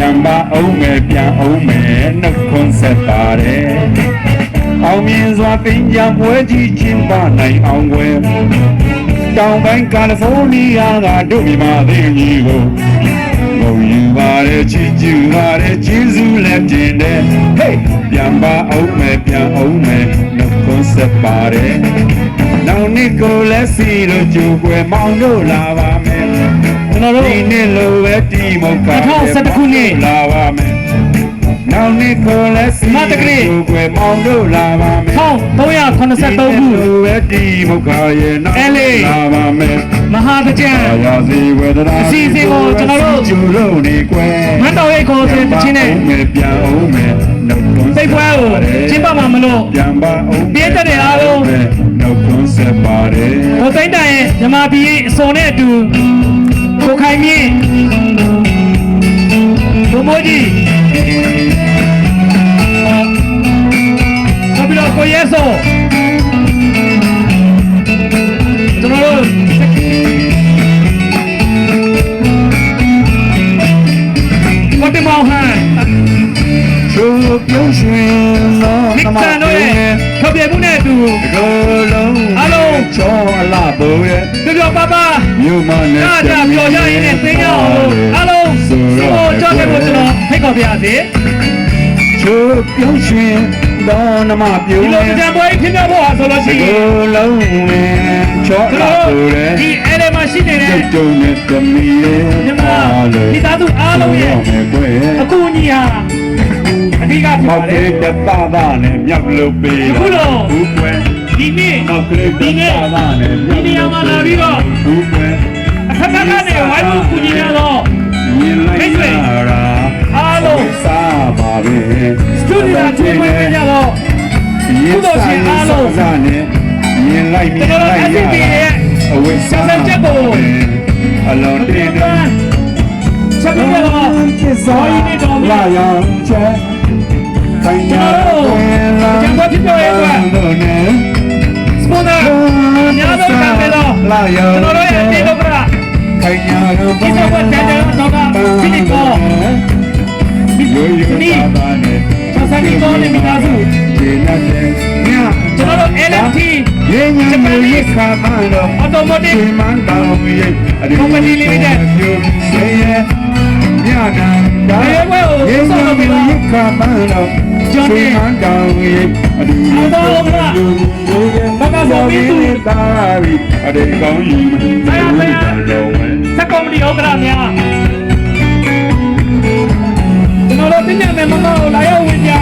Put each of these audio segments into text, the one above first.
ပြန်ပါအောင်မယ်ပြန်အောင်မယ်နှုတ်ခွန်းဆက်ပါတယ်အောင်မြင်စွာတင်ကြပွဲကြီးကျင်းပနိုင်အောင်ွယ်တောင်ပိုင်းကယ်လီဖိုးနီးယားကတို့မြန်မာသေးကြီးကိုငုံယူပါတယ်ချီးကျူးပါတယ်ကျေးဇူးလက်တင်တယ်ဟေးပြန်ပါအောင်မယ်ပြန်အောင်မယ်နှုတ်ခွန်းဆက်ပါတယ်နောက်နှစ်ကိုလည်းစီလို့ကြိုးွယ်မောင်းတို့လာပါမယ်ကျွန်တော်တို့ဒီနေ့လိုပဲတီမုတ်က2017ခုနှစ်လာပါမယ်နောက်နှစ်ကိုလည်းစီလို့ကြိုးွယ်မောင်းတို့လာပါမယ်1383ခုလိုပဲတီမုတ်ကရဲ့နောက်လာပါမယ်မဟာပကြံရာစီဝေဒနာအစီအစဉ်ကိုကျွန်တော်တို့ကျူလို့နေကွယ်မတ်တော်ရဲ့ခေါ်စဉ်တချင်းနဲ့ပြန်အောင်မယ်နှုတ်ခွန်းစိတ်ပွဲကိုကျင်းပမှာမလို့ပြန်ပါအောင်ပြည့်တဲ့အားလုံးနှုတ်ခွန်းဆက်ပါတယ်ဟိုသိန်းတိုင်ရဲ့မြမပြည်အစော်နဲ့အတူကိုခိုင်မြင့်ဘုမိုးကြီးနောက်ပြီးတော့ကိုရဲစောကျွန်တော်တို့ကိုတင်မောင်ဟန်ချိုးပြုံးရွှင်လောမိကန်တို့ရဲ့ထုတ်ပြမှုနဲ့အတူကိုလုံးအားလုံးချောအလားဘိုးရဲ့ပြောပါပါမြို့မနဲ့အားကြပြောရရင်နဲ့သိကြအောင်အားလုံးဆိုတော့ကြောက်ခဲ့ဖို့ကျွန်တော်ဖိတ်ခေါ်ပါရစေချိုးပြုံးရွှင်တော့နမပြုံးဒီလိုကြံပွဲဖြစ်နေဖို့ဟာဆိုလို့ရှိရင်ကိုလုံးချောအလားဘိုးရဲ့ဒီအဲ့ဒီမှာရှိနေတဲ့တုံနဲ့တမီရဲ့ညီမဒီသားသူအားလုံးရဲ့အခုညီဟာအဓိကဖြစ်ပါတယ်တပါနဲ့မြောက်လို့ပေးတာဘူးကွယ်ဒီနေ့ဒီနေ့ဒီနေရာမှာလာပြီးတော့ဘူးကွယ်အခက်အခဲတွေဝိုင်းဖို့ကူညီရတော့မြင်လိုက်တာအားလုံးစားပါပဲစတူဒီယိုချိန်ဝင်ကြတော့ကုသိုလ်ရှင်အားလုံးစားနဲ့မြင်လိုက်မြင်လိုက်ရအဝိစားချက်ကိုအလုံးတင်တယ်ချက်ပြတော့ဇော်ရီနေတော်လာရောင်ချက်ခိုင်ညာဝင်လာကျန်ဖို့ဖြစ်ပြောရဲကွာစပွန်ဆာညာတော့ကမယ်တော့လာရောင်ကျွန်တော်တို့ရဲ့တေတော့ကခိုင်ညာတော့ဒီတော့တက်တယ်တော့ကဖိလစ်ကိုရိုးရိုးသားနဲ့ဆက်စပ်ပြီးတော့နေမိသားစုဒီနဲ့ညကျွန်တော်တို့ LFT ရင်းညံရေးခါမှတော့ automotive မန်တောင်းရဲ့ company limited ဆေးရဲ့ညနာဒါရင်းညံရေးခါမှတော့ကျွန်းနေမန်တောင်းရဲ့အတူတူဘာကဆိုပြီးသူတာရီအတေကောင်းယူဆရာဆရာစက်ကော်မတီဥက္ကဋ္ဌများကျွန်တော်တို့တင်ပြမယ်မမကိုလာရောက်ဝင်ကြ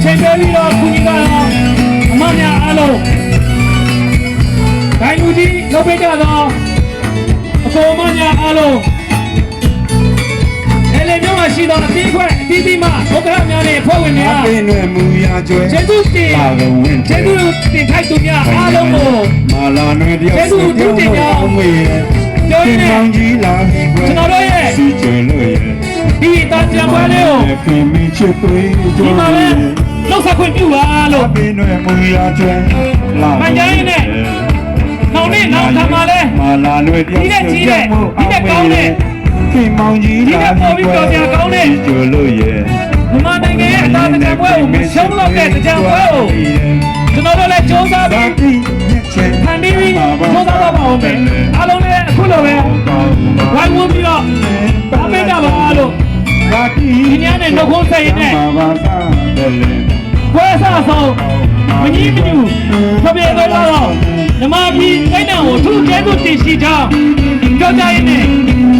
ချိန်ပေးပြီးတော့ခုကြီးကတော့အမများအားလုံးဒိုင်လူကြီးလုပ်ပေးကြတော့အပေါ်မများအားလုံးအဲ့လေမျိုးမှရှိတော့အပြီးခွဲအပြီးပြီးမှဥက္ကဋ္ဌများနဲ့ဖွဲ့ဝင်များအပင်တွေမူရကျွဲကျေးဇူးတင်ကျေးဇူးတင်ထိုက်သူများအားလုံးကိုမာလာနွေတယောက်ကျေးဇူးတင်များအမွေပြောရင်းနဲ့ကျွန်တော်တို့ရဲ့စီကျလို့ရဲ့ဒီတာကြံပွဲလေးကိုခင်မချစ်သွေးဒီမှာပဲလောက်ဆက်ခွင့်ပြုပါလို့အပင်တွေမူရကျွဲလာမကြိုင်းနဲ့နောက်နေ့နောက်ထပ်မှာလဲမာလာနွေတယောက်ဒီနဲ့ကြီးတဲ့ဒီနဲ့ကောင်းတဲ့ခင်မောင်ကြီးလာပြီးတော့ပြန်ကောင်းတဲ့ကျိုးလို့ရဲ့မြန်မာနိုင်ငံရဲ့အသားတကြံပွဲကိုမရှုံးလို့တဲ့တကြံပွဲကိုကျွန်တော်တို့လည်းစူးစမ်းပြီးဖန်တီးပြီးစူးစမ်းတော့ပါအောင်မယ်အားလုံးလည်းအခုလိုပဲဝိုင်းဝန်းပြီးတော့အမေတာပါလို့ဒီညနေနှုတ်ခွန်းဆက်ရင်းနဲ့ပွဲစားဆောင်မကြီးမကျူဖပြေတော့ဓမ္မပြည်တိုင်းတော်ကိုသူ့ကျဲသူတင်ရှိကြောင်းကြောက်ကြရင်းနဲ့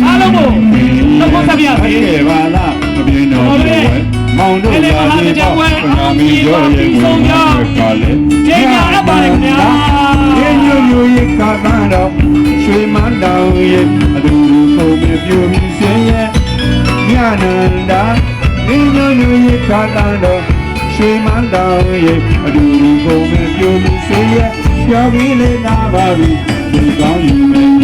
အားလုံးကိုနှုတ်ခွန်းဆက်ပြပါစေပါလားမပြေတော့မောင်တို့ကလည်းကြောက်ဝဲအောင်ပြီးတော့ပြီးဆုံးကြကျင်းရအပ်ပါလေခင်ဗျာရေညိုညိုရေကားတော့ရွှေမန်းတောင်ရဲ့အတူတူပုံပြပြပြီးစင်းရဲ့ညနန္ဒာရေညိုညိုရေကားတော့ရွှေမန်းတောင်ရဲ့အတူတူပုံပြပြပြီးစင်းရဲ့ပြောပြီးလေလာပါပြီဒီကောင်းယူမယ်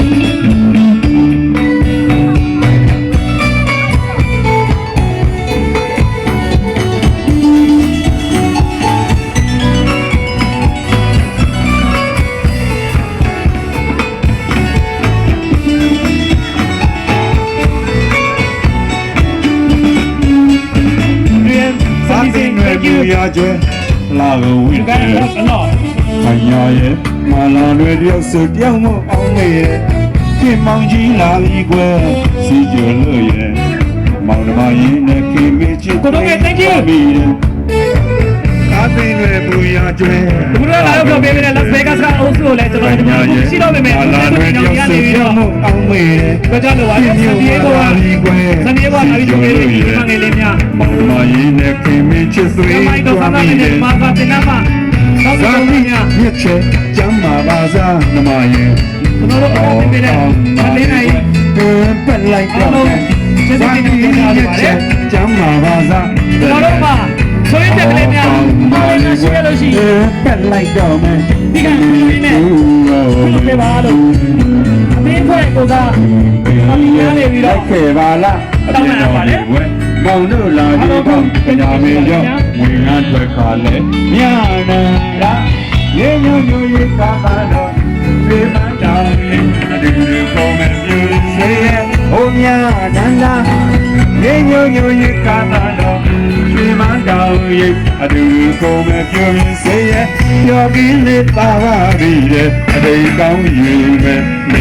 ရကျွဲလာကိုဝိ ဒီက တယ် နေ့တော့ ခညာရဲ့မလာတွေတယောက်စုတယောက်မအောင်မေရဲ့ပြင်မောင်ကြီးလာပြီကွယ်စီကျွလို့ရဲ့မောင်နှမရင်းနဲ့ခင်မေချစ်ကားပင်တွေပူရကျွဲ ဒီလိုလာတော့ပြောပေးမယ် Las Vegas ကအုပ်စုကိုလည်းကျွန်တော်တို့ရှိတော့ပေမဲ့ လာတွေတယောက်စုတယောက်မအောင်မေရဲ့ ကြောက်ကြလို့ပါဆန်ဒီယေဂိုကဆန်ဒီယေဂိုကလာပြီးဆိုရင်ဒီမှာငယ်လေးများ မောင်နှမရင်းနဲ့ခင်မေချစ်သွေး ဒီမိုက်တော့ဆန္ဒနဲ့မာဖာတင်နာမှာတော့ ဇာ ဆုံး တိ များ မြစ်ချေကျမ်းမာပါစားနှမရင် ကျွန်တော်တို့အားပေးတဲ့လေးနိုင် ပက်လိုက်တော့ဇာတိမြစ်ချေကျမ်းမာပါစား ကျွန်တော်တို့မှာဆိုရင်တက်ကလေးများဘာလို့ရှိရလို့ရှိရင် ပက်လိုက်တော့မယ် ဒီကနေ့နဲ့ဘုလိုပြပါလို့အမင်းဖွဲ့ကိုသာအမီးရနေပြီးတော့ ခဲ့ပါလားမောင်တို့လာကြတော့ညာမေရောဝင်ငါထွက်ခါလဲမြာနန္ဒာရေညိုညိုရေကာပါတော့ပြေမတောင်းအတူတူကောင်းမဲ့ပြူစေရဲ့ဟိုမြာနန္ဒာရေညိုညိုရေကာပါတော့ပြေမတောင်းရေအတူတူကောင်းမဲ့ပြူစေရဲ့ယောဂီလေးပါပါပြီတဲ့အတိတ်ကောင်းယူမဲ့နေ